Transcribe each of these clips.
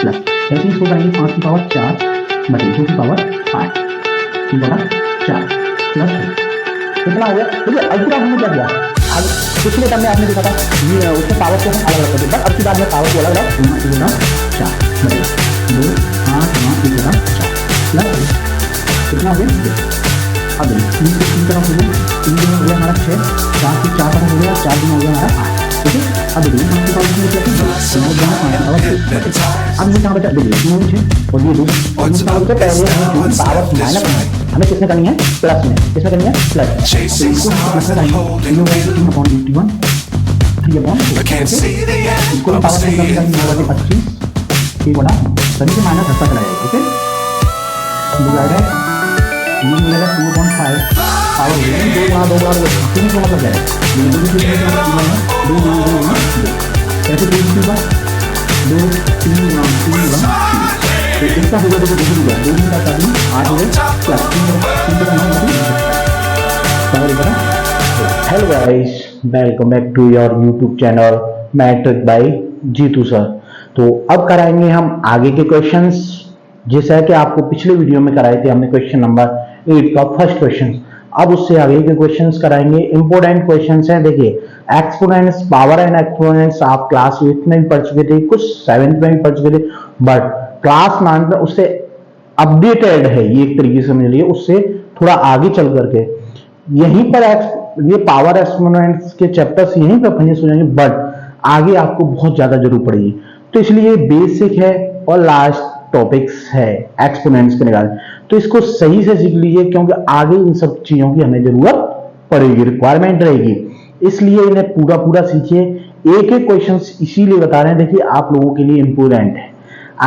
Plus ऐसे इसको करेंगे 5 की पावर 4 बटे 2 की पावर 8 की पावर 4 प्लस कितना हो गया। देखिए अब की बार हमने क्या किया, अब पिछले टर्म में आपने देखा था ये उसके पावर को हम अलग अलग कर देते हैं, अब की बार में पावर को अलग अलग 4 बटे 2 8 9 की पावर 4 प्लस कितना हो गया। अब देखिए 3 की तरफ हो गया, 3 दिन हो गया हमारा 6 4 की 4 तरफ हो गया 4 दिन हो गया हमारा 8 ठीक है। अब देखिए हम की पावर में क्या है, अब ये क्या बचा देखिए 9 6 और ये 2 और इस पावर के पहले हमें पावर माइनस हमें किसमें करनी है, प्लस में, किसमें करनी है प्लस, तो इसको प्लस में करेंगे 3/81 इसको पावर में करेंगे 9/25 ठीक बड़ा सभी से माइनस हटता चला जाएगा ठीक है। डिवाइडेड ये मिलेगा 2/5 पावर हो गया 2 गुणा 3 को मतलब क्या है 2 ऐसे 2 गुणा 2 3 गुणा 3 गुणा तो इसका होगा देखो 2 गुणा 2 का करना 8 हो गया प्लस 3 का करना hello guys welcome back to your YouTube channel matric by Jeetu sir. तो अब कराएंगे हम आगे के क्वेश्चंस, जैसा कि आपको पिछले वीडियो में कराए थे हमने क्वेश्चन नंबर 8 का फर्स्ट क्वेश्चन। अब उससे आगे के क्वेश्चंस कराएंगे, इंपॉर्टेंट क्वेश्चंस हैं। देखिए एक्सपोनेंट्स पावर एंड एक्सपोनेंट्स आप क्लास 8 में भी पढ़ चुके थे, कुछ 7th में भी पढ़ चुके थे, बट क्लास 9 में उससे अपडेटेड है ये एक तरीके से समझ लीजिए, उससे थोड़ा आगे चल करके यहीं पर ये पावर एक्सपोनेंट्स के चैप्टर्स यहीं पर फिनिश हो जाएंगे, बट आगे आपको बहुत ज्यादा जरूरत पड़ेगी, तो इसलिए बेसिक है और लास्ट टॉपिक्स है एक्सपोनेंट्स के निकालने, तो इसको सही से सीख लीजिए क्योंकि आगे इन सब चीजों की हमें जरूरत पड़ेगी, रिक्वायरमेंट रहेगी, इसलिए इन्हें पूरा पूरा सीखिए। एक एक क्वेश्चन इसीलिए बता रहे हैं, देखिए आप लोगों के लिए इंपोर्टेंट है।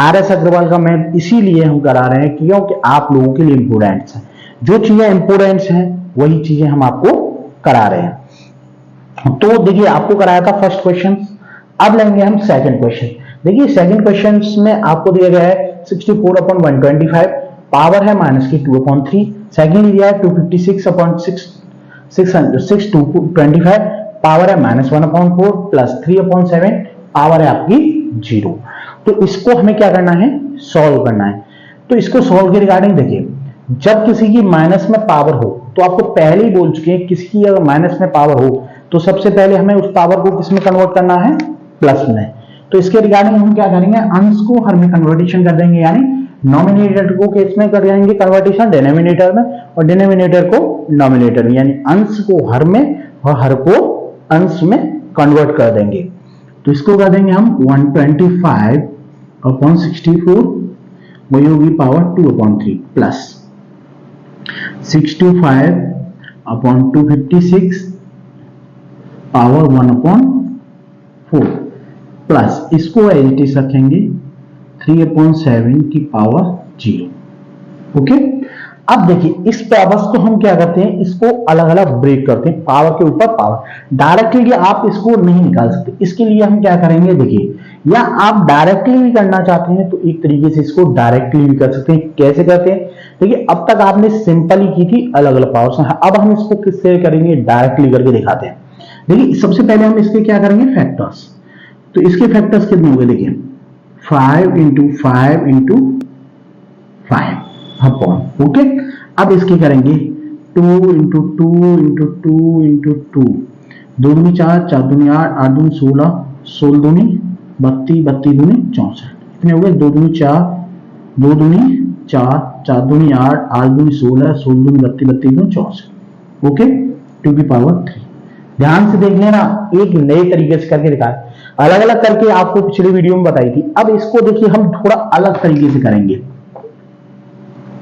RS अग्रवाल का मैथ इसीलिए हम करा रहे हैं क्योंकि आप लोगों के लिए इंपोर्टेंट है, जो चीजें इंपोर्टेंट हैं वही चीजें हम आपको करा रहे हैं। तो देखिए आपको कराया था फर्स्ट क्वेश्चन, अब लेंगे हम सेकंड क्वेश्चन। देखिए सेकंड क्वेश्चन में आपको दिया गया है 64/125 पावर है माइनस की 2/3, सेकंड दिया है 256/625 पावर है -1/4 प्लस 3/7 पावर है आपकी 0। तो इसको हमें क्या करना है, सॉल्व करना है। तो इसको सॉल्व के रिगार्डिंग देखिए, जब किसी की माइनस में पावर हो तो आपको पहले ही बोल चुके हैं, किसी की अगर माइनस में पावर हो तो सबसे पहले हमें उस पावर को किस में कन्वर्ट करना है, प्लस में। तो इसके रिगार्डिंग हम क्या करेंगे, अंश को हर में कन्वर्टेशन कर देंगे, यानी नॉमिनेटर को किस में कर देंगे कन्वर्टेशन, डिनोमिनेटर में, और डिनोमिनेटर को नॉमिनेटर में, यानी अंश को हर में और हर को अंश में कन्वर्ट कर देंगे। तो इसको कर देंगे हम 125/64 वही होगी पावर 2/3 प्लस 65/256 पावर 1/4 प्लस इसको एज इट इज रखेंगे 3/7 की पावर 0। ओके, अब देखिए इस पावर्स को हम क्या करते हैं, इसको अलग अलग ब्रेक करते हैं, पावर के ऊपर पावर। डायरेक्टली आप इसको नहीं निकाल सकते, इसके लिए हम क्या करेंगे देखिए, या आप डायरेक्टली भी करना चाहते हैं तो एक तरीके से इसको डायरेक्टली भी कर सकते हैं। कैसे करते हैं देखिए, अब तक आपने सिंपल ही की थी अलग अलग पावर्स, अब हम इसको किससे करेंगे, डायरेक्टली करके दिखाते हैं। देखिए सबसे पहले हम इसके क्या करेंगे, फैक्टर्स। तो इसके फैक्टर्स कितने होंगे देखिए, 5 × 5 × 5 अपॉन, ओके। अब इसके करेंगे 2 × 2 × 2 × 2 2 दूनी 4 4 दूनी 8 8 दूनी 16 16 दूनी 32 32 दूनी 64 कितने हो गए, 2 दूनी 4 2 दूनी 4 4 दूनी 8 8 दूनी 16 16 दूनी 32 32 दूनी 64 ओके 2 की पावर 3। ध्यान से देख लेना, एक नए तरीके से करके दिखाया, अलग अलग करके आपको पिछले वीडियो में बताई थी। अब इसको देखिए हम थोड़ा अलग तरीके से करेंगे,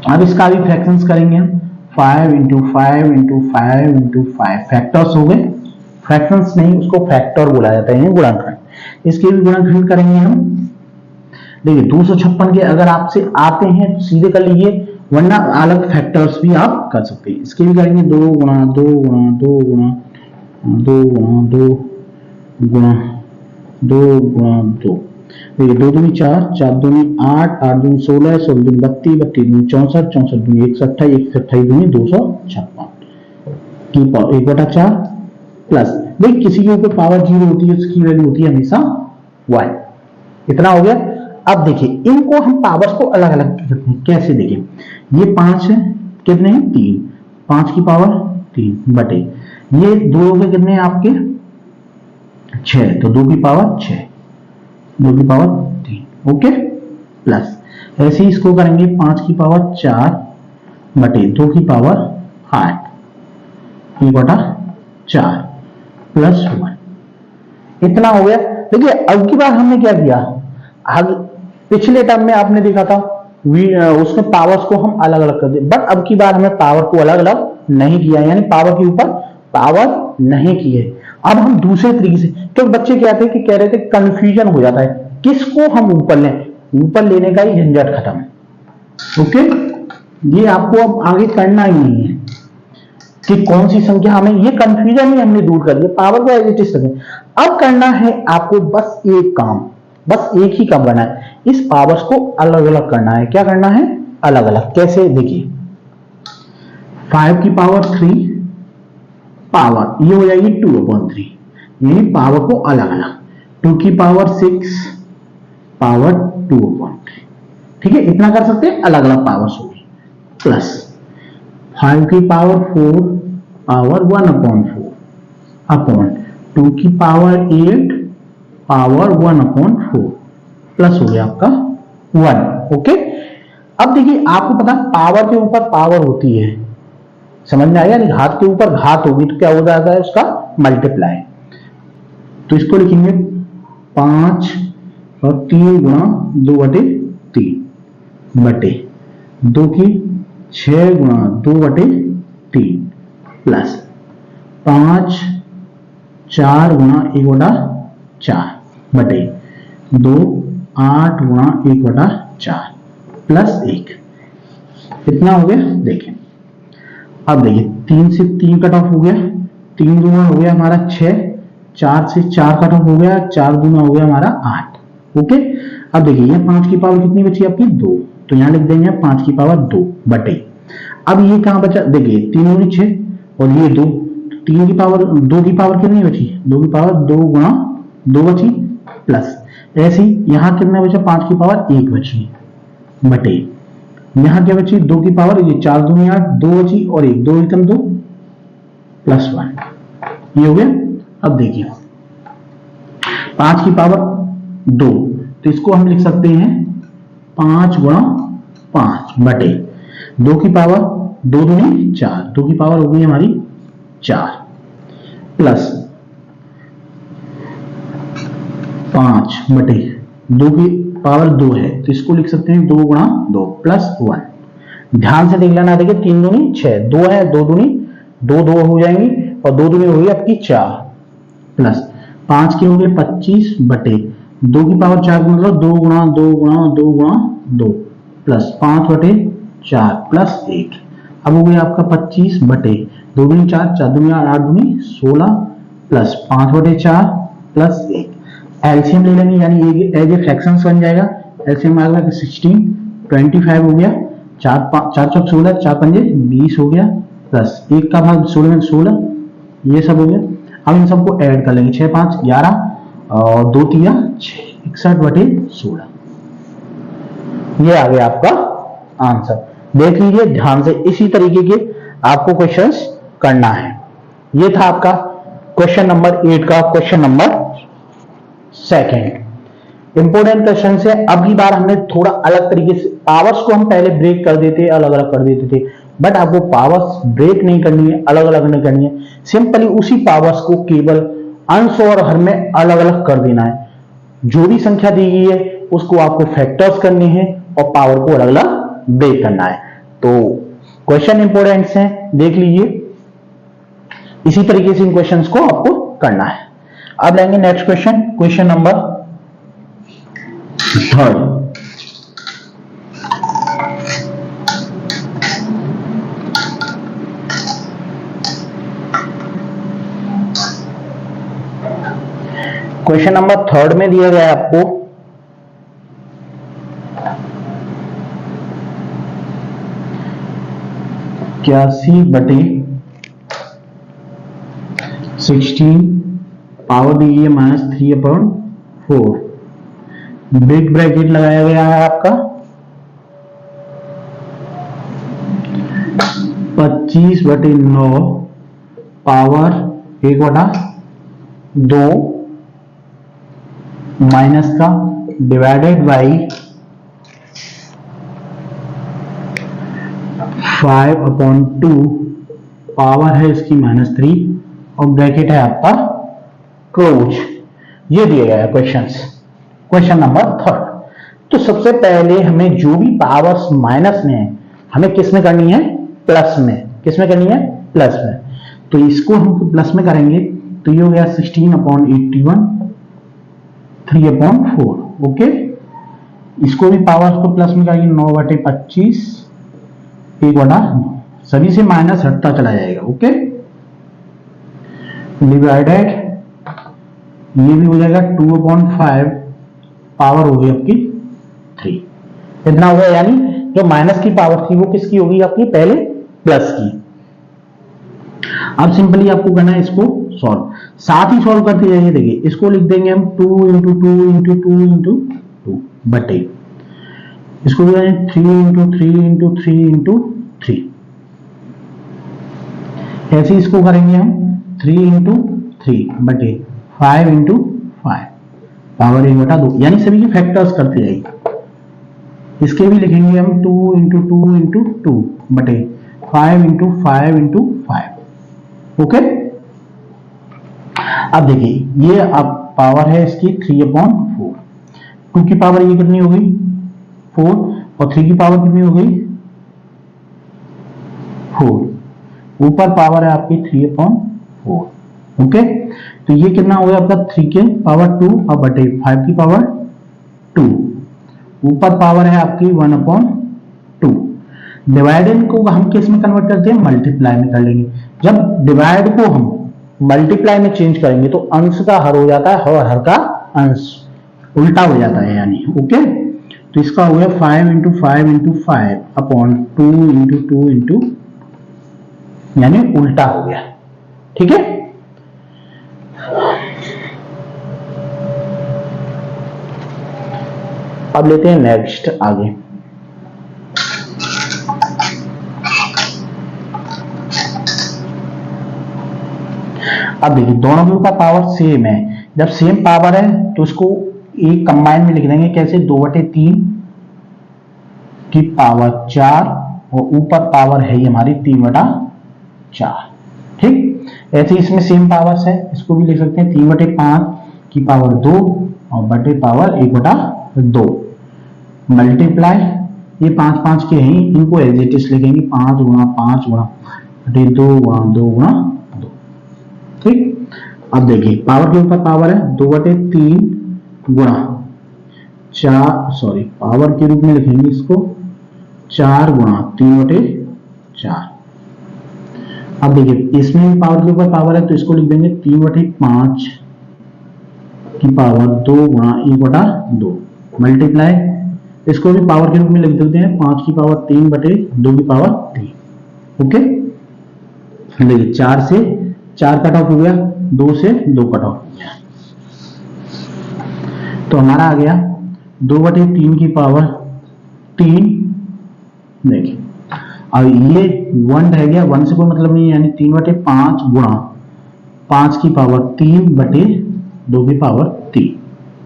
अब इसका भी फ्रैक्शंस करेंगे हम 5 × 5 × 5 × 5 फैक्टर्स हो गए, फ्रैक्शंस नहीं उसको फैक्टर बोला जाता है, गुणनखंड। इसके भी गुणनखंड करेंगे हम। देखिए 256 के अगर आपसे आते हैं तो सीधे कर लीजिए, वरना अलग फैक्टर्स भी आप कर सकते हैं। इसके भी करेंगे 2 × 2 × 2 × 2 × 2 × 2 देखिए 2 दूनी 4 4 दूनी 8 8 दूनी 16 16 दूनी 32 32 दूनी 64 64 दूनी 128 128 दूनी 256 की पावर 1/4 प्लस देख किसी के ऊपर पावर 0 होती है उसकी वैल्यू होती है हमेशा 1। इतना हो गया। अब देखिए इनको हम पावर्स को अलग अलग करते हैं, कैसे देखिए, ये 5 है, कितने हैं 3, 5 की पावर 3 बटे ये 2 के कितने हैं आपके 6, तो 2 की पावर 6, 2 की पावर 3, ओके, प्लस ऐसे ही इसको करेंगे 5 की पावर 4 बटे 2 की पावर 8, ये बटा 4 प्लस 1, इतना हो गया। देखिए अब की बार हमने क्या किया, आगे पिछले टर्म में आपने देखा था उसमें पावर्स को हम अलग अलग कर दिए, बट अब की बार हमें पावर को अलग अलग नहीं किया, यानी पावर के ऊपर पावर नहीं किए। अब हम दूसरे तरीके से, तो बच्चे क्या थे कि कह रहे थे कंफ्यूजन हो जाता है, किसको हम ऊपर लें, ऊपर लेने का ही झंझट खत्म। ओके, ये आपको अब आगे करना ही नहीं है कि कौन सी संख्या हमें, ये कंफ्यूजन ही हमने दूर कर दिया, पावर को एज इट इज रखें। अब करना है आपको बस एक काम, बस एक ही काम करना है, इस पावर्स को अलग अलग करना है। क्या करना है, अलग अलग, कैसे देखिए 5 की पावर 3 पावर ये हो जाएगी 2/3, यानी पावर को अलग अलग, 2 की पावर 6 पावर 2/3, ठीक है, इतना कर सकते हैं, अलग अलग पावर्स होगी, प्लस 5 की पावर 4 पावर 1/4 अपॉन 2 की पावर 8 पावर 1/4 प्लस हो गया आपका 1, ओके। अब देखिए आपको पता पावर के ऊपर पावर होती है, समझ में आया, घात के ऊपर घात होगी तो क्या हो जाता है उसका मल्टीप्लाई, तो इसको लिखेंगे 5 और 3 गुणा 2/3 बटे 2 की 6 गुणा 2/3 प्लस 5 4 गुणा 1/4 बटे 2 8 गुणा 1/4 प्लस 1, कितना हो गया देखें। अब देखिए 3 से 3 कट ऑफ हो गया, 3 गुना हो गया हमारा 6, 4 से 4 कट ऑफ हो गया, 4 गुना हो गया हमारा 8, ओके। अब देखिए यहाँ 5 की पावर कितनी बची आपकी 2, तो यहाँ लिख देंगे 5 की पावर 2 बटे, अब ये कहां बचा, देखिए 3 गुनी 6 और ये 2, 3 की पावर 2 की पावर कितनी बची, 2 की पावर 2 गुणा 2 बची, प्लस ऐसे ही यहाँ कितना बचा 5 की पावर 1 बची बटे यहां क्या बची 2 की पावर, ये 4 दूनी 8, 2 बची और 1, 2 एकम 2 प्लस 1, ये हो गया। अब देखिए 5 की पावर 2, तो इसको हम लिख सकते हैं 5 गुणा 5 बटे 2 की पावर 2 दूनी 4, 2 की पावर हो गई हमारी 4 प्लस 5 बटे 2 की पावर 2 है तो इसको लिख सकते हैं 2 गुणा 2 प्लस 1। ध्यान से देख लेना, देखिए 3 दूनी 6, 2 है 2 दूनी 2 2 हो जाएंगी और 2 दूनी होगी आपकी 4 प्लस 5 की होगी 25 बटे 2 की पावर 4 मतलब 2 गुणा 2 गुणा 2 गुणा 2 प्लस 5 बटे 4 प्लस 1। अब हो गया आपका 25 बटे 2 दूनी 4, 4 दूनी 8 दूनी 16 प्लस 5 बटे 4 प्लस 1। एलसीएम ले लेंगे यानी एज ए फ्रैक्शंस बन जाएगा, एलसीएम आ गया 16 25 हो गया, 4 4 16 4 पंजे 20 हो गया प्लस 1 का भाग 16 में 16, ये सब हो गया। अब इन सबको ऐड कर लेंगे 6 5 11 और 2 3 6 61 बटे 16, ये आ गया आपका आंसर। देख लीजिए ध्यान से, इसी तरीके के आपको क्वेश्चंस करना है। ये था आपका क्वेश्चन नंबर 8 का question number second. Important question है। अब की बार हमने थोड़ा अलग तरीके से, पावर्स को हम पहले ब्रेक कर देते, अलग अलग कर देते थे, बट आपको पावर्स ब्रेक नहीं करनी है, अलग अलग नहीं करनी है, सिंपली उसी पावर्स को केवल अंश और हर में अलग अलग कर देना है। जो भी संख्या दी गई है उसको आपको फैक्टर्स करने हैं और पावर को अलग अलग ब्रेक करना है। तो क्वेश्चन इंपोर्टेंट्स हैं, देख लीजिए, इसी तरीके से इन क्वेश्चंस को आपको करना है। अब लेंगे next question, question number 3। Question number 3 में दिया गया है आपको 81/16 पावर दी है -3/4 बिग ब्रैकेट लगाया गया है आपका 25/9 पावर 1/2 माइनस का डिवाइडेड बाई 5/2 पावर है इसकी -3 और ब्रैकेट है आपका क्लोज। ये दिया गया है क्वेश्चन नंबर 3। तो सबसे पहले हमें जो भी पावर्स माइनस में है हमें किस में करनी है, प्लस में। किस में करनी है, प्लस में। तो इसको हम प्लस में करेंगे तो ये हो गया 16/81 3/4। ओके, इसको भी पावर्स को प्लस में करेंगे 9/25 1/9, सभी से माइनस हटता चला जाएगा। ओके, डिवाइडेड ये भी हो जाएगा 2/5 पावर होगी आपकी 3। इतना हो गया, यानी जो माइनस की पावर थी वो किसकी होगी आपकी, पहले प्लस की। अब सिंपली आपको करना है इसको सॉल्व, साथ ही सॉल्व करते जाइए। देखिए इसको लिख देंगे हम 2 × 2 × 2 × 2 बटे, इसको भी 3 × 3 × 3 × 3। ऐसे इसको करेंगे हम 3 × 3 बटे 5 × 5 पावर 1/2, यानी सभी के फैक्टर्स करते जाइए। इसके भी लिखेंगे हम 2 × 2 × 2 बटे 5 × 5 × 5। ओके, अब देखिए ये अब पावर है इसकी 3/4। 2 की पावर ये कितनी हो गई 4 और 3 की पावर कितनी हो गई 4। ऊपर पावर है आपकी 3/4। ओके, तो ये कितना हो गया आपका 3 के पावर 2 और बटे 5 की पावर 2। ऊपर पावर है आपकी 1/2। डिवाइडेंड को हम किस में कन्वर्ट करते हैं, मल्टीप्लाई में कर लेंगे। जब डिवाइड को हम मल्टीप्लाई में चेंज करेंगे तो अंश का हर हो जाता है और हर का अंश उल्टा हो जाता है, यानी। ओके, तो इसका हो गया 5 × 5 × 5 अपॉन 2 × 2 × यानी उल्टा हो गया। ठीक है, अब लेते हैं नेक्स्ट आगे। अब देखिए दोनों के ऊपर पावर सेम है। जब सेम पावर है तो इसको एक कंबाइन में लिख देंगे, कैसे 2/3 की पावर 4 और ऊपर पावर है ये हमारी 3/4। ठीक, ऐसे इसमें सेम पावर्स है, इसको भी लिख सकते हैं 3/5 की पावर 2 और बटे पावर 1/2 मल्टीप्लाई, ये 5 5 के हैं, इनको एज इट इज लिखेंगे 5 × 5 × बटे 2 × 2 × 2। ठीक, अब देखिए पावर के ऊपर पावर है 2/3 गुणा 4, सॉरी पावर के रूप में लिखेंगे इसको 4 × 3/4। अब देखिए इसमें पावर के ऊपर पावर है तो इसको लिख देंगे 3/5 की पावर 2 × 1/2 मल्टीप्लाई, इसको भी पावर के रूप में लिख देते हैं 5 की पावर 3 बटे 2 की पावर 3। ओके, देखिए 4 से 4 कट ऑफ हो गया, 2 से 2 कट ऑफ हो गया, तो हमारा आ गया 2/3 की पावर 3। देखिए अब ये 1 रह गया, 1 से कोई मतलब नहीं है, यानी 3/5 गुणा 5 की पावर 3 बटे 2 की पावर 3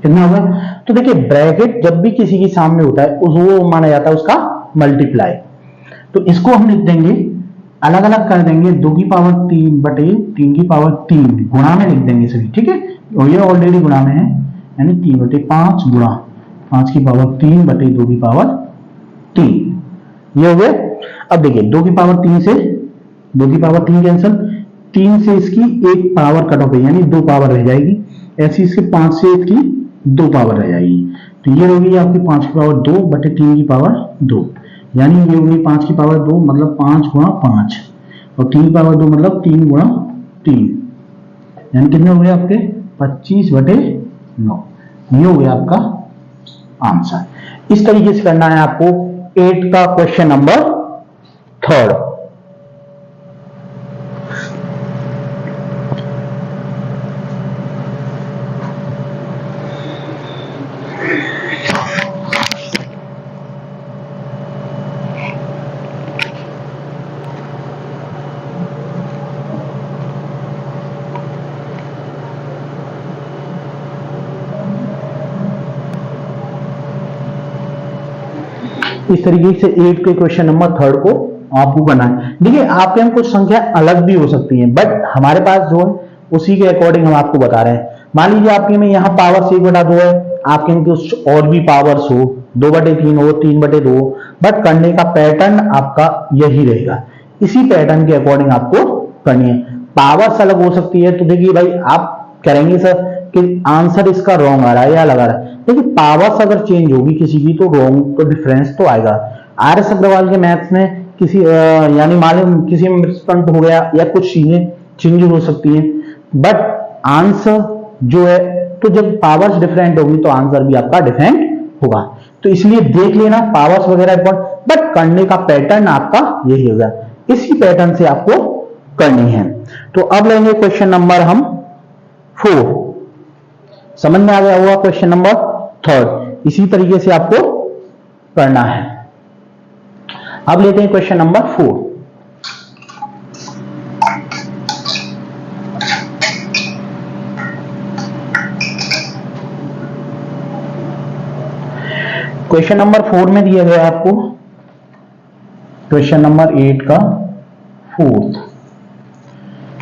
कितना होगा। तो देखिए ब्रैकेट जब भी किसी के सामने होता है वो माना जाता है उसका मल्टीप्लाई। तो इसको हम लिख देंगे अलग अलग कर देंगे, 2 की पावर 3 बटे 3 की पावर 3 गुणा में लिख देंगे सभी। ठीक है, और ये ऑलरेडी गुणा में है, यानी 3/5 गुणा 5 की पावर 3 बटे 2 की पावर 3, ये हो गया। अब देखिए 2 की पावर 3 से 2 की पावर 3 कैंसिल, 3 से इसकी एक पावर कट ऑफ है, यानी 2 पावर रह जाएगी। ऐसी इसके 5 से इसकी 2 पावर रह जाएगी, तो ये होगी आपकी 5 की पावर 2 बटे 3 की पावर 2, यानी ये होगी 5 की पावर 2 मतलब 5 × 5 और 3 की पावर 2 मतलब 3 × 3, यानी कितने हो गए आपके 25/9। ये हो गया आपका आंसर। इस तरीके से करना है आपको 8 का क्वेश्चन नंबर 3। इस तरीके से 8 के क्वेश्चन नंबर 3 को आपको करना है। देखिए आपके हम कुछ संख्या अलग भी हो सकती हैं, बट हमारे पास जो है उसी के अकॉर्डिंग हम आपको बता रहे हैं। मान लीजिए आपके में यहाँ पावर्स 1/2 है, आपके में कुछ और भी पावर्स हो, 2/3 हो, 3/2 हो, बट करने का पैटर्न आपका यही रहेगा। इसी पैटर्न के अकॉर्डिंग आपको करनी है। पावर्स अलग हो सकती है, तो देखिए भाई आप करेंगे सर कि आंसर इसका रॉन्ग आ रहा है या लगा रहा है, देखिए पावर्स अगर चेंज होगी किसी की तो रॉन्ग तो डिफरेंस तो आएगा। RS अग्रवाल के मैथ्स में किसी यानी मालूम किसी में मिसप्रिंट हो गया या कुछ चीजें चेंज हो सकती हैं, बट आंसर जो है तो जब पावर्स डिफरेंट होगी तो आंसर भी आपका डिफरेंट होगा। तो इसलिए देख लेना पावर्स वगैरह, बट करने का पैटर्न आपका यही होगा, इसी पैटर्न से आपको करनी है। तो अब लेंगे क्वेश्चन नंबर हम 4। समझ में आ गया होगा क्वेश्चन नंबर 3, इसी तरीके से आपको करना है। अब लेते हैं क्वेश्चन नंबर 4। क्वेश्चन नंबर 4 में दिया गया आपको क्वेश्चन नंबर 8 का 4th।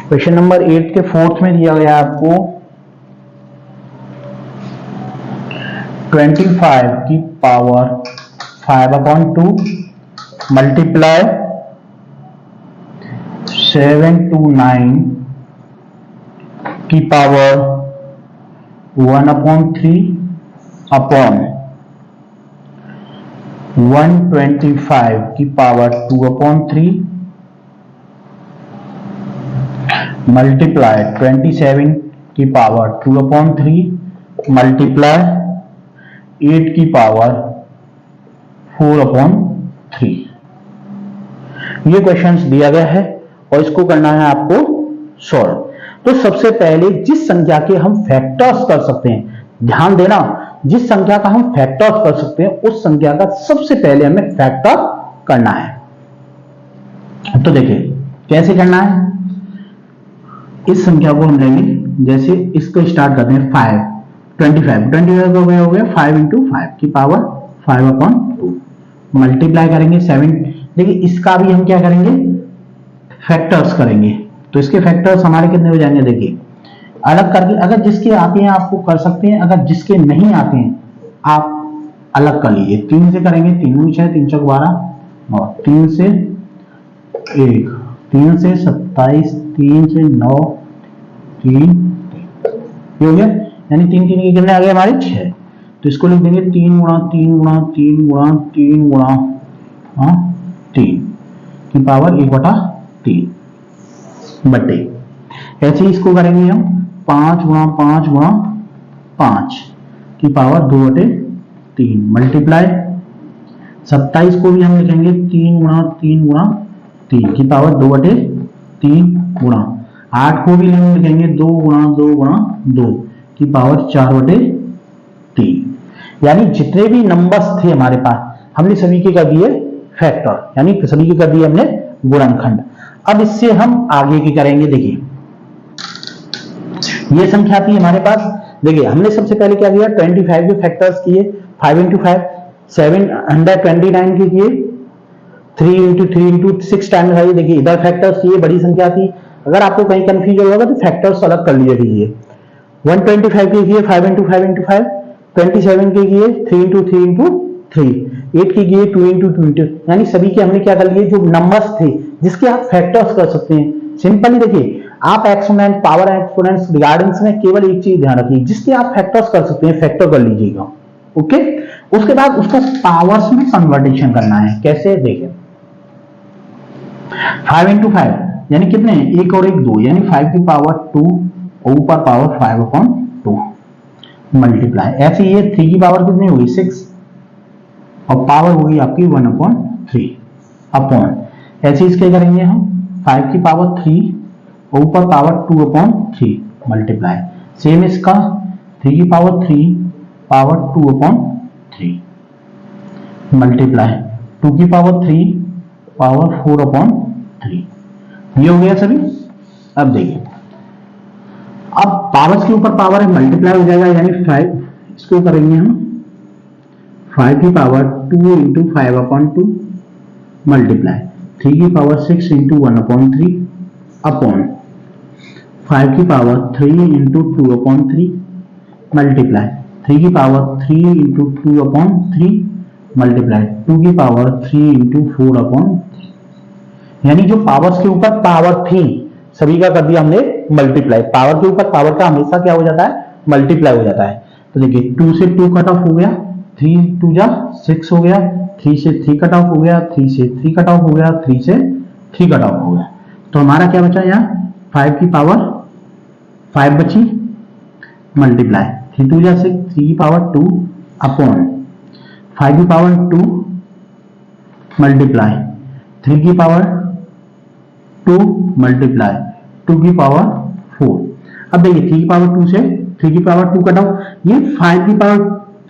क्वेश्चन नंबर 8 के 4th में दिया गया आपको 25 की पावर 5/2 मल्टीप्लाई 7/9 की पावर 1/3 अपॉन 125 की पावर 2/3 मल्टीप्लाई 27 की पावर 2/3 मल्टीप्लाई 8 की पावर 4/3। ये क्वेश्चंस दिया गया है और इसको करना है आपको सॉल्व। तो सबसे पहले जिस संख्या के हम फैक्टर्स कर सकते हैं, ध्यान देना, जिस संख्या का हम फैक्टर्स कर सकते हैं उस संख्या का सबसे पहले हमें फैक्टर करना है। तो देखिए कैसे करना है। इस संख्या को हम लेंगे, जैसे इसको स्टार्ट करते हैं 25 हो गया 5 × 5 की पावर 5/2 मल्टीप्लाई करेंगे 7। देखिए इसका भी हम क्या करेंगे, फैक्टर्स करेंगे। तो इसके फैक्टर्स हमारे कितने हो जाएंगे, देखिए अलग करके, अगर जिसके आते हैं आपको कर सकते हैं, अगर जिसके नहीं आते हैं आप अलग कर लीजिए। 3 से करेंगे, 3 × 6 3 × 12 और 3 से 1, 3 से 27, 3 से 9, 3 ये हो गया, यानी 3 3 के कितने आ गए हमारे 6। तो इसको लिख देंगे 3 × 3 × 3 × 3 × 3 की पावर 1/3 बटे, ऐसे ही इसको करेंगे हम 5 × 5 × 5 की पावर 2/3 मल्टीप्लाई 27 को भी हम लिखेंगे 3 × 3 × 3 की पावर 2/3 गुणा 8 को भी हम लिखेंगे 2 × 2 × 2 की पावर 4/3। यानी जितने भी नंबर्स थे हमारे पास हमने सभी के कर दिए फैक्टर, यानी सभी के कर दिए हमने गुणनखंड। अब इससे हम आगे की करेंगे। देखिए ये संख्या थी हमारे पास, देखिए हमने सबसे पहले क्या किया, 25 के फैक्टर्स किए, 5 × 5 729 के किए, 3 × 3 × 6 टाइम्स आई। देखिए इधर फैक्टर्स किए, बड़ी संख्या थी, अगर आपको कहीं कंफ्यूजन होगा तो फैक्टर्स अलग कर लीजिए कीजिए। 125 के किए 5 × 5 × 5, 27 के किए 3 × 3 × 3, 8 के किए 2 × 2 × 2, यानी सभी के हमने क्या कर लिए, जो नंबर्स थे जिसके आप फैक्टर्स कर सकते हैं। सिंपली देखिए आप एक्सपोनेंट पावर एक्सपोनेंट्स रिगार्डिंग्स में केवल एक चीज ध्यान रखिए, जिसके आप फैक्टर्स कर सकते हैं फैक्टर कर लीजिएगा। ओके, उसके बाद उसका पावर्स में कन्वर्टेशन करना है। कैसे, देखिए 5 × 5 यानी कितने, 1 और 1 2, यानी 5 की पावर 2 और ऊपर पावर 5/2 मल्टीप्लाई, ऐसे ये 3 की पावर कितनी होगी 6 और पावर होगी आपकी 1/3 अपॉन, ऐसे इसके करेंगे हम 5 की पावर 3 और ऊपर पावर 2/3 मल्टीप्लाई, सेम इसका 3 की पावर 3 पावर 2/3 मल्टीप्लाई 2 की पावर 3 पावर 4/3। ये हो गया सभी। अब देखिए, अब पावर्स के ऊपर पावर है, मल्टीप्लाई हो जाएगा, यानी 5 इसको करेंगे हम 5 की पावर 2 इंटू 5/2 मल्टीप्लाई 3 की पावर 6 इंटू 1/3 अपॉन 5 की पावर 3 इंटू 2/3 मल्टीप्लाई 3 की पावर 3 इंटू 2/3 मल्टीप्लाई 2 की पावर 3 इंटू 4/3। यानी जो पावर्स के ऊपर पावर थी सभी का कर दिया हमने मल्टीप्लाई। पावर के ऊपर पावर का हमेशा क्या हो जाता है, मल्टीप्लाई हो जाता है। तो देखिए 2 से 2 कट ऑफ हो गया, 3 2 जा 6 हो गया, 3 से 3 कट ऑफ हो गया, 3 से 3 कट ऑफ हो गया, 3 से 3 कट ऑफ हो गया। तो हमारा क्या बचा यहाँ 5 की पावर 5 बची मल्टीप्लाई 3 2 जा 6, 3 की पावर 2 अपॉन 5 की पावर 2 मल्टीप्लाई 3 की पावर 2 मल्टीप्लाई 2 की पावर 4। अब देखिए 3 की पावर 2 से 3 की पावर 2 कट ऑफ, ये 5 की पावर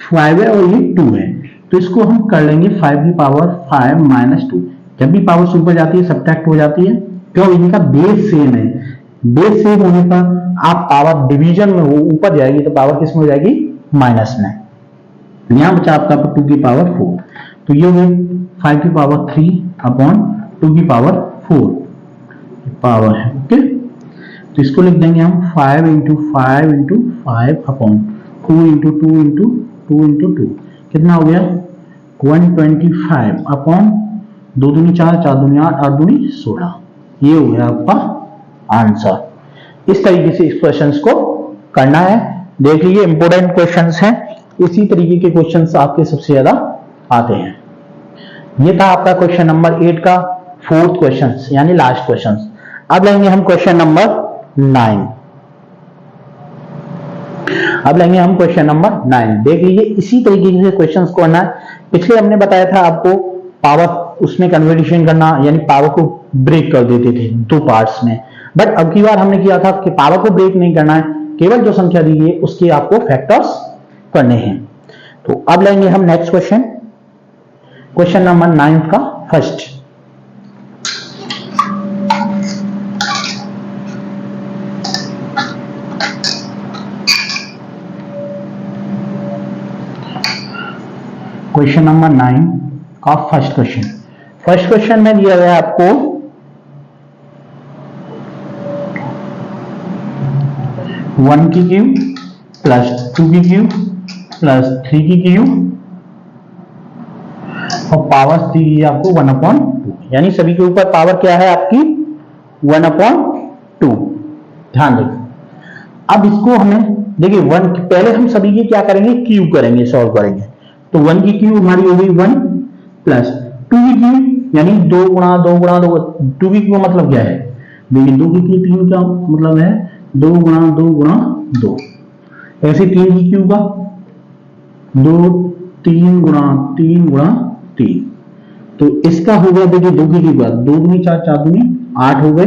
5 है और ये 2 है, तो इसको हम कर लेंगे 5 की पावर 5 माइनस 2। जब भी पावर ऊपर जाती है सब्ट्रैक्ट हो जाती है, क्यों, इनका बेस सेम है। बेस सेम होने पर आप पावर डिवीजन में वो ऊपर जाएगी तो पावर किस में हो जाएगी, माइनस में। यहां बचा आपका 2 की पावर 4, तो ये हो गई 5 की पावर 3 अपॉन 2 की पावर 4 पावर है। ओके, तो इसको लिख देंगे हम 5 into 5 into 5 upon 2 into 2 into 2 into 2 कितना हो गया 125 अपॉन 2 दूनी 4 4 दूनी 8 8 दूनी 16। ये हो गया आपका आंसर। इस तरीके से इस क्वेश्चंस को करना है। देख लीजिए इंपोर्टेंट क्वेश्चंस हैं, इसी तरीके के क्वेश्चंस आपके सबसे ज्यादा आते हैं। ये था आपका क्वेश्चन नंबर 8 का 4th क्वेश्चन यानी लास्ट क्वेश्चन। अब लेंगे हम क्वेश्चन नंबर 9। अब लेंगे हम क्वेश्चन नंबर 9। देख लीजिए इसी तरीके से क्वेश्चंस को करना है। पिछले हमने बताया था आपको पावर उसमें कन्वर्टेशन करना, यानी पावर को ब्रेक कर देते थे 2 पार्ट्स में, बट अब की बार हमने किया था कि पावर को ब्रेक नहीं करना है, केवल जो संख्या दी है उसके आपको फैक्टर्स करने हैं। तो अब लेंगे हम नेक्स्ट क्वेश्चन, क्वेश्चन नंबर 9 का फर्स्ट। क्वेश्चन नंबर 9 का फर्स्ट क्वेश्चन। फर्स्ट क्वेश्चन में दिया गया आपको 1 की क्यूब प्लस 2 की क्यूब प्लस 3 की क्यूब और पावर दी गई आपको 1/2, यानी सभी के ऊपर पावर क्या है आपकी 1/2। ध्यान रखिए। अब इसको हमें देखिए 1 पहले हम सभी के क्या करेंगे, क्यूब करेंगे, सॉल्व करेंगे। तो 1 की क्यूब हमारी हो गई 1 प्लस 2 की क्यूब यानी 2 गुणा 2 गुणा 2, 2 की क्यूब मतलब क्या है, देखिए 2 की क्यूब 3 का मतलब है 2 गुणा 2 गुणा 2। ऐसे 3 की क्यूब का 2 3 गुणा 3 गुणा 3, तो इसका हो गया देखिए 2 की क्यूब का 2 दूनी 4 4 दूनी 8 हो गए,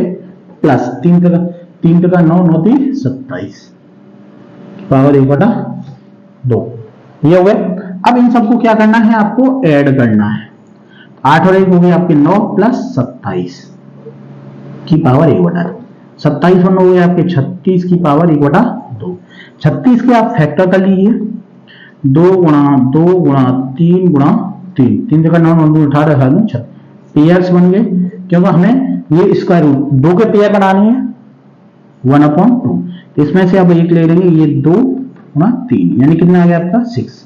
प्लस 3 का 9 9 3 27 पावर 1/2, ये हो गए। अब इन सबको क्या करना है, आपको ऐड करना है। 8 और 1 हो गए आपके 9 प्लस 27 की पावर 1/2। 27 और 9 हो गए आपके 36 की पावर 1/2। 36 के आप फैक्टर कर लीजिए, 2 गुणा 2 गुणा 3 गुणा 3, 3 जगह 9 9 2 18 18 6 पेयर्स बन गए, क्योंकि हमें ये स्क्वायर रूट 2 के पेयर बनानी है 1/2। इसमें से अब एक ले लेंगे, ये 2 गुणा 3 यानी कितना आ गया आपका 6।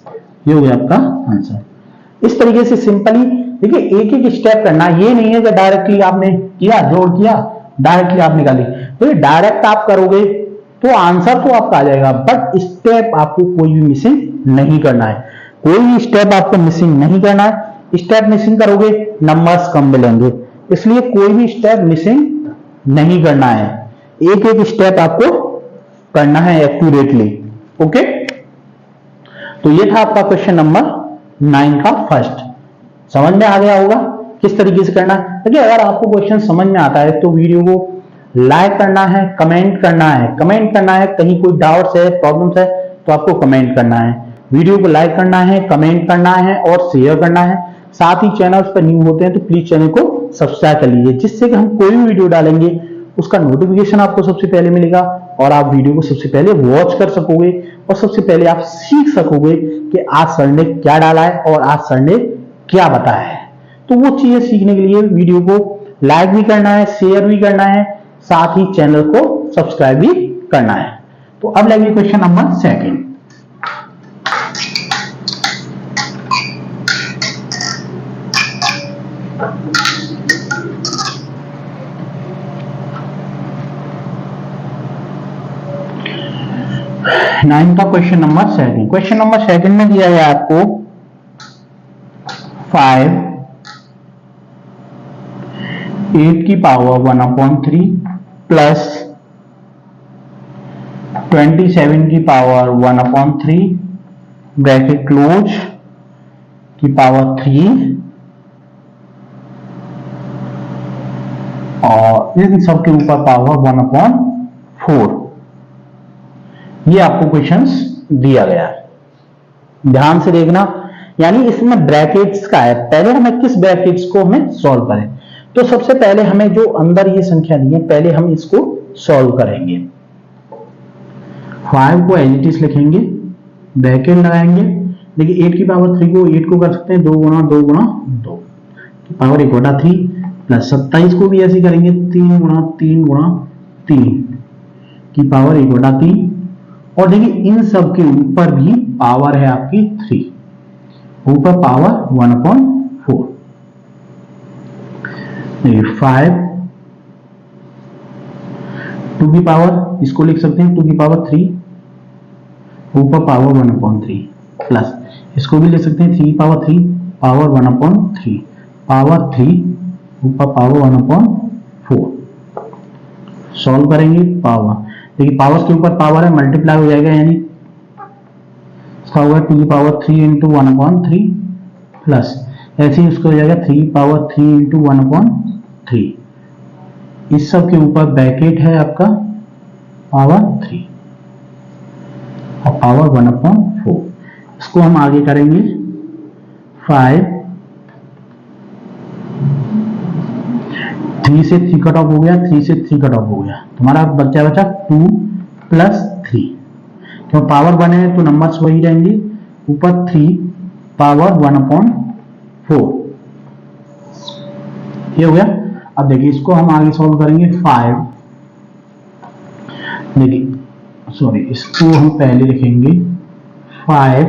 ये हो गया आपका आंसर। इस तरीके से सिंपली देखिए एक एक स्टेप करना, ये नहीं है कि डायरेक्टली आपने किया जोड़ किया डायरेक्टली आप निकाली, तो डायरेक्ट आप करोगे तो आंसर तो आपका आ जाएगा, बट स्टेप आपको कोई भी मिसिंग नहीं करना है। कोई भी स्टेप आपको मिसिंग नहीं करना है। स्टेप मिसिंग करोगे नंबर्स कम मिलेंगे, इसलिए कोई भी स्टेप मिसिंग नहीं करना है। एक एक स्टेप आपको करना है एक्यूरेटली। ओके, तो ये था आपका क्वेश्चन नंबर 9 का फर्स्ट। समझ में आ गया होगा किस तरीके से करना है। देखिए अगर आपको क्वेश्चन समझ में आता है तो वीडियो को लाइक करना है, कमेंट करना है, कहीं कोई डाउट्स है प्रॉब्लम्स है तो आपको कमेंट करना है। वीडियो को लाइक करना है, कमेंट करना है और शेयर करना है। साथ ही चैनल पर न्यू होते हैं तो प्लीज चैनल को सब्सक्राइब कर लीजिए, जिससे कि हम कोई भी वीडियो डालेंगे उसका नोटिफिकेशन आपको सबसे पहले मिलेगा और आप वीडियो को सबसे पहले वॉच कर सकोगे और सबसे पहले आप सीख सकोगे कि आज सर ने क्या डाला है और आज सर ने क्या बताया है। तो वो चीजें सीखने के लिए वीडियो को लाइक भी करना है, शेयर भी करना है, साथ ही चैनल को सब्सक्राइब भी करना है। तो अब लेंगे क्वेश्चन नंबर 2। नाइन का क्वेश्चन नंबर 2। क्वेश्चन नंबर 2 में दिया है आपको 5 8 की पावर 1/3 प्लस 27 की पावर 1/3 ब्रैकेट क्लोज की पावर 3 और इन सब के ऊपर पावर 1/4। ये आपको क्वेश्चंस दिया गया है, ध्यान से देखना। यानी इसमें ब्रैकेट्स का है, पहले हमें किस ब्रैकेट्स को हमें सॉल्व करें। तो सबसे पहले हमें जो अंदर ये संख्या दी है पहले हम इसको सॉल्व करेंगे। 5 को एज इट इज लिखेंगे, ब्रैकेट लगाएंगे। देखिए 8 की पावर 3 को 8 को कर सकते हैं 2 गुणा 2 गुणा 2 की पावर 1/3 प्लस 27 को भी ऐसे करेंगे 3 गुणा 3 गुणा 3 की पावर 1/3। और देखिए इन सब के ऊपर भी पावर है आपकी 3, ऊपर पावर 1/4। देखिए 5 2 की पावर, इसको लिख सकते हैं 2 की पावर 3 ऊपर पावर 1/3 प्लस इसको भी लिख सकते हैं 3 की पावर 3 पावर 1/3 पावर 3 ऊपर पावर 1/4। सॉल्व करेंगे पावर, देखिए पावर्स के ऊपर पावर है, मल्टीप्लाई हो जाएगा, यानी इसका होगा 2 की पावर 3 इंटू 1/3 प्लस ऐसे ही उसको हो जाएगा 3 की पावर 3 इंटू 1/3। इस सब के ऊपर ब्रैकेट है आपका पावर 3 और पावर 1/4। इसको हम आगे करेंगे 5 3 से 3 कट ऑफ हो गया, 3 से 3 कट ऑफ हो गया, तुम्हारा बच्चा 2 प्लस 3। क्यों पावर 1 है तो नंबर्स वही रहेंगे, ऊपर 3 पावर 1/4। ये हो गया। अब देखिए इसको हम आगे सॉल्व करेंगे 5, देखिए सॉरी इसको हम पहले लिखेंगे 5।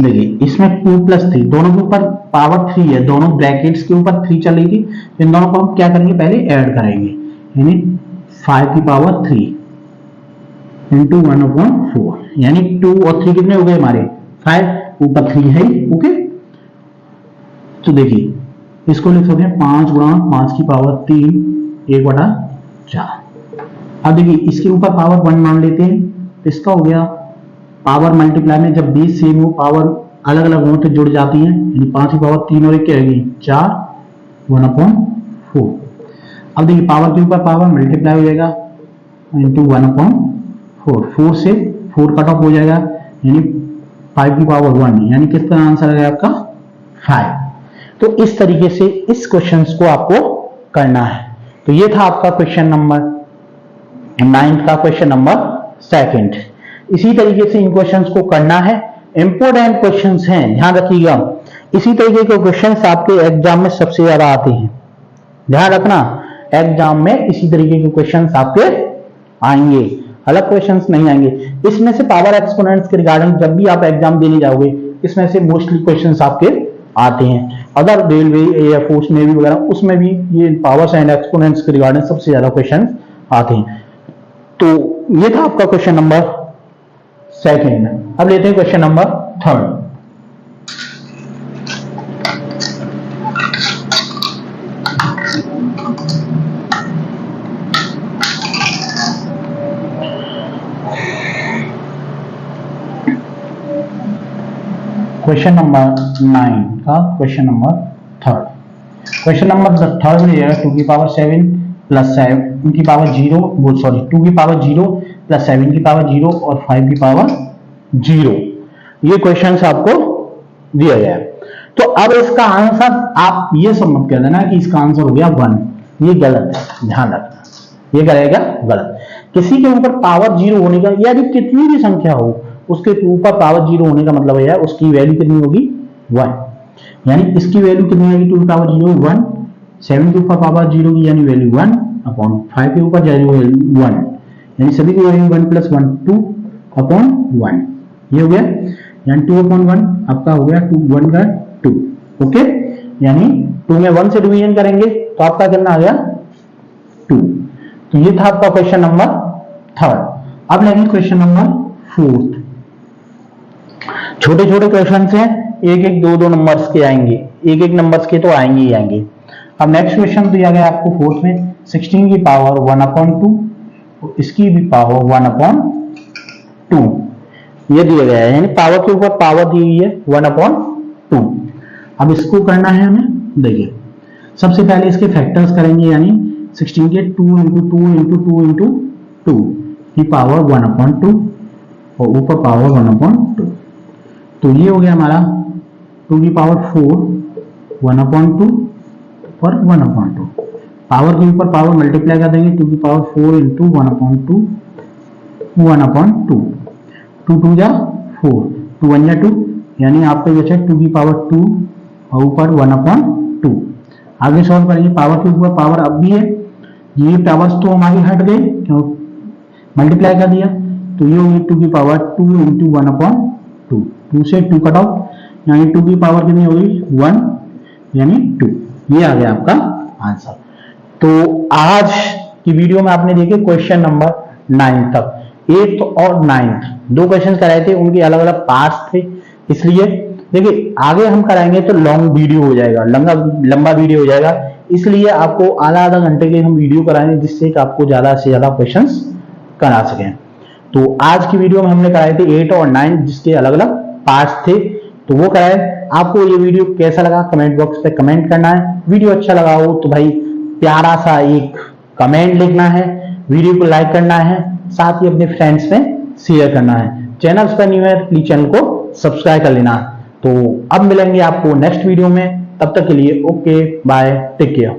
देखिए इसमें 2 प्लस 3 दोनों के ऊपर पावर 3 है, दोनों ब्रैकेट्स के ऊपर 3 चल रही थी। इन दोनों को हम क्या करेंगे पहले ऐड करेंगे, यानी 5 की पावर 3 इंटू 1/4, यानी 2 और 3 कितने हो गए हमारे 5, ऊपर 3 है। ओके तो देखिए इसको लिख सकते हैं 5 गुणा 5 की पावर 3 1/4। अब देखिए इसके ऊपर पावर 1 मान लेते हैं तो इसका हो गया पावर मल्टीप्लाई में जब बेस सेम हो पावर अलग अलग हो तो जुड़ जाती है, यानी 5 की पावर 3 और 1 क्या रहेगी 4 1/4। अब देखिए पावर के ऊपर पावर मल्टीप्लाई हो जाएगा इंटू 1/4, 4 से 4 कट ऑफ हो जाएगा, यानी 5 की पावर 1, यानी किसका आंसर है आपका 5। तो इस तरीके से इस क्वेश्चन को आपको करना है। तो ये था आपका क्वेश्चन नंबर 9 का क्वेश्चन नंबर 2। इसी तरीके से इन क्वेश्चंस को करना है, इंपोर्टेंट क्वेश्चंस हैं, ध्यान रखिएगा। इसी तरीके के क्वेश्चंस आपके एग्जाम में सबसे ज्यादा आते हैं, ध्यान रखना। एग्जाम में इसी तरीके के क्वेश्चंस आपके आएंगे, अलग क्वेश्चंस नहीं आएंगे। इसमें से पावर एक्सपोनेंट्स के रिगार्डिंग जब भी आप एग्जाम देने जाओगे इसमें से मोस्टली क्वेश्चंस आपके आते हैं। अदर रेलवे एयरफोर्स नेवी वगैरह उसमें भी ये पावर्स एंड एक्सपोनेंट्स के रिगार्डिंग सबसे ज्यादा क्वेश्चन आते हैं। तो ये था आपका क्वेश्चन नंबर 2। अब लेते हैं क्वेश्चन नंबर 3। क्वेश्चन नंबर 9 का क्वेश्चन नंबर 3। क्वेश्चन नंबर 3 में 2 की पावर 7 प्लस 7 की पावर 0, 2 की पावर 0 प्लस 7 की पावर 0 और 5 की पावर 0, ये क्वेश्चन आपको दिया गया है। तो अब इसका आंसर आप ये सब मत कह देना कि इसका आंसर हो गया 1, ये गलत है, ध्यान रखना, ये करेगा गलत। किसी के ऊपर पावर 0 होने का, यानी कितनी भी संख्या हो उसके ऊपर पावर 0 होने का मतलब है उसकी वैल्यू कितनी होगी 1, यानी इसकी वैल्यू कितनी आएगी 2 की पावर 0 1, 7 के ऊपर पावर 0 की यानी वैल्यू 1 अपॉन 5 के ऊपर वैल्यू 1, यानी सभी की वैल्यू 1 प्लस 1 2 अपॉन 1, ये हो गया, यानी 2 अपॉन 1 आपका हो गया 2 1 का 2, ओके, यानी 2 में 1 से डिवीजन करेंगे तो आपका कितना आ गया 2। तो ये था आपका क्वेश्चन नंबर 3। अब लेंगे क्वेश्चन नंबर 4। छोटे छोटे क्वेश्चन हैं, एक एक दो दो नंबर्स के आएंगे, एक एक नंबर्स के तो आएंगे ही आएंगे। अब नेक्स्ट क्वेश्चन दिया गया आपको 4th में 16 की पावर 1/2, इसकी भी पावर 1/2 ये दिया गया है, यानी पावर के ऊपर पावर दी हुई है 1/2। अब इसको करना है हमें, देखिए सबसे पहले इसके फैक्टर्स करेंगे, यानी 16 के 2 × 2 × 2 × 2 की पावर 1/2 और ऊपर पावर 1/2, तो ये हो गया हमारा 2 की पावर 4 1/2 और 1/2, पावर के ऊपर पावर मल्टीप्लाई कर देंगे, 2 की पावर 4 × 1/2 1/2, 2 2 जा 4, 2 1 जा 2, यानी आपको बचा 2 की पावर 2 और ऊपर 1/2। आगे सॉल्व करेंगे, पावर के ऊपर पावर अब भी है, ये पावर्स तो हमारी हट गई क्यों मल्टीप्लाई कर दिया, तो ये होगी 2 की पावर 2 × 1/2, 2 से 2 कट आउट, यानी 2 की पावर कितनी होगी 1 यानी 2, ये आ गया आपका आंसर। तो आज की वीडियो में आपने देखे क्वेश्चन नंबर 9 तक, 8th और 9th दो क्वेश्चन कराए थे, उनके अलग अलग पार्ट्स थे, इसलिए देखिए आगे हम कराएंगे तो लॉन्ग वीडियो हो जाएगा, लंबा वीडियो हो जाएगा, इसलिए आपको आधा घंटे के हम वीडियो कराएंगे जिससे कि आपको ज्यादा से ज्यादा क्वेश्चंस करा सकें। तो आज की वीडियो में हमने कराए थे 8 और 9 जिसके अलग अलग पार्ट्स थे, तो वो कराए। आपको ये वीडियो कैसा लगा कमेंट बॉक्स पे कमेंट करना है, वीडियो अच्छा लगा हो तो भाई प्यारा सा एक कमेंट लिखना है, वीडियो को लाइक करना है, साथ ही अपने फ्रेंड्स में शेयर करना है। चैनल पर न्यू है तो प्लीज चैनल को सब्सक्राइब कर लेना। तो अब मिलेंगे आपको नेक्स्ट वीडियो में, तब तक के लिए ओके बाय, टेक केयर।